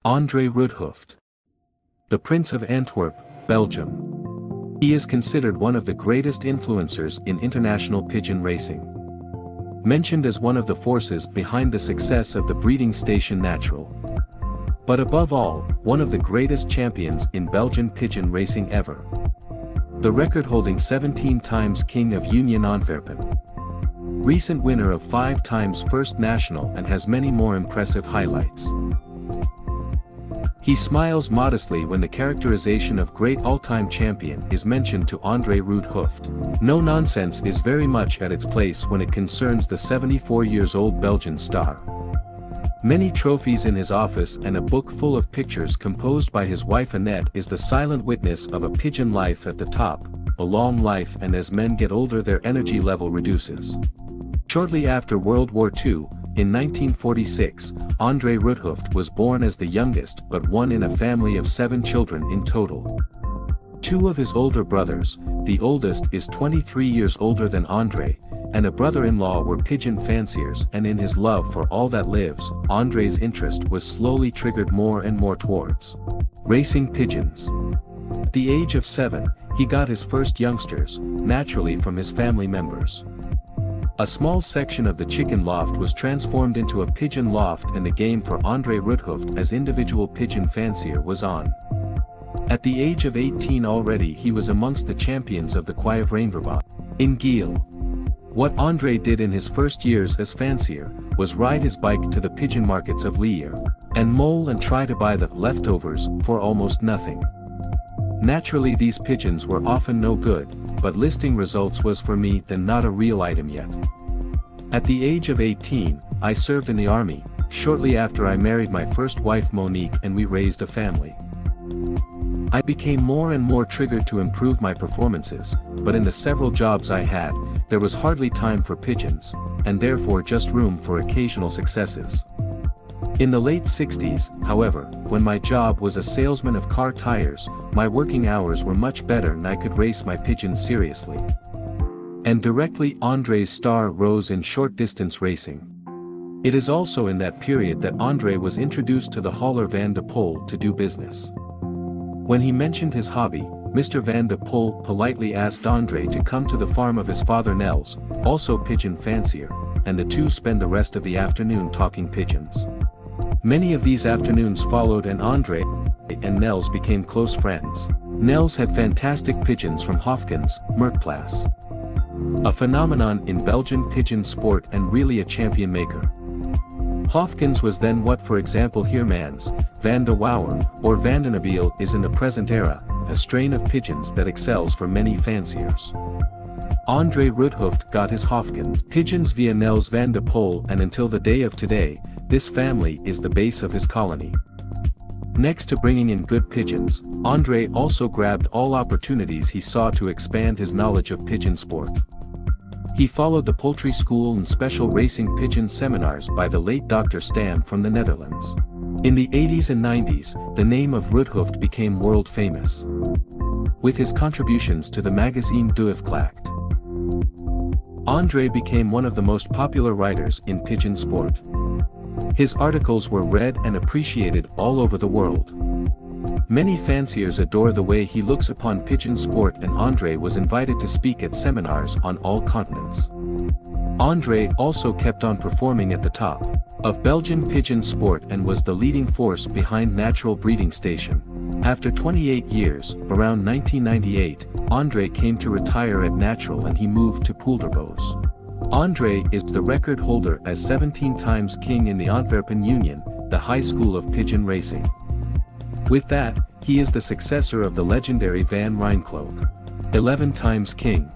André Roodhooft. The Prince of Antwerp, Belgium. He is considered one of the greatest influencers in international pigeon racing. Mentioned as one of the forces behind the success of the breeding station Natural. But above all, one of the greatest champions in Belgian pigeon racing ever. The record-holding 17 times King of Union Antwerpen. Recent winner of 5 times First National and has many more impressive highlights. He smiles modestly when the characterization of great all-time champion is mentioned to André Roodhooft. No nonsense is very much at its place when it concerns the 74-years-old Belgian star. Many trophies in his office and a book full of pictures composed by his wife Annette is the silent witness of a pigeon life at the top, a long life, and as men get older their energy level reduces. Shortly after World War II, in 1946, André Roodhooft was born as the youngest but one in a family of 7 children in total. 2 of his older brothers, the oldest is 23 years older than André, and a brother-in-law were pigeon fanciers, and in his love for all that lives, André's interest was slowly triggered more and more towards racing pigeons. At the age of 7, he got his first youngsters, naturally from his family members. A small section of the chicken loft was transformed into a pigeon loft, and the game for André Roodhooft as individual pigeon fancier was on. At the age of 18 already he was amongst the champions of the Kwai of Reinverbaan in Giel. What André did in his first years as fancier, was ride his bike to the pigeon markets of Lier and Mole and try to buy the leftovers for almost nothing. Naturally these pigeons were often no good, but listing results was for me then not a real item yet. At the age of 18, I served in the army, shortly after I married my first wife Monique and we raised a family. I became more and more triggered to improve my performances, but in the several jobs I had, there was hardly time for pigeons, and therefore just room for occasional successes. In the late 60s, however, when my job was a salesman of car tires, my working hours were much better and I could race my pigeons seriously. And directly André's star rose in short-distance racing. It is also in that period that André was introduced to the hauler Van de Poel to do business. When he mentioned his hobby, Mr. Van de Poel politely asked André to come to the farm of his father Nels, also pigeon fancier, and the two spend the rest of the afternoon talking pigeons. Many of these afternoons followed and André and Nels became close friends. Nels had fantastic pigeons from Hofkins, Merkplaats. A phenomenon in Belgian pigeon sport and really a champion maker. Hofkins was then what for example Heermans, Van de Wouwer, or Van den Abiel is in the present era, a strain of pigeons that excels for many fanciers. André Roodhooft got his Hofkins pigeons via Nels Van de Poel, and until the day of today, this family is the base of his colony. Next to bringing in good pigeons, André also grabbed all opportunities he saw to expand his knowledge of pigeon sport. He followed the poultry school and special racing pigeon seminars by the late Dr. Stam from the Netherlands. In the 80s and 90s, the name of Roodhooft became world famous. With his contributions to the magazine Repacked, André became one of the most popular writers in pigeon sport. His articles were read and appreciated all over the world. Many fanciers adore the way he looks upon pigeon sport, and André was invited to speak at seminars on all continents. André also kept on performing at the top of Belgian pigeon sport and was the leading force behind Natural breeding station. After 28 years, around 1998, André came to retire at Natural and he moved to Poultryph. André is the record holder as 17 times king in the Antwerpen Union, the high school of pigeon racing. With that, he is the successor of the legendary Van Rijnkloek, 11 times king.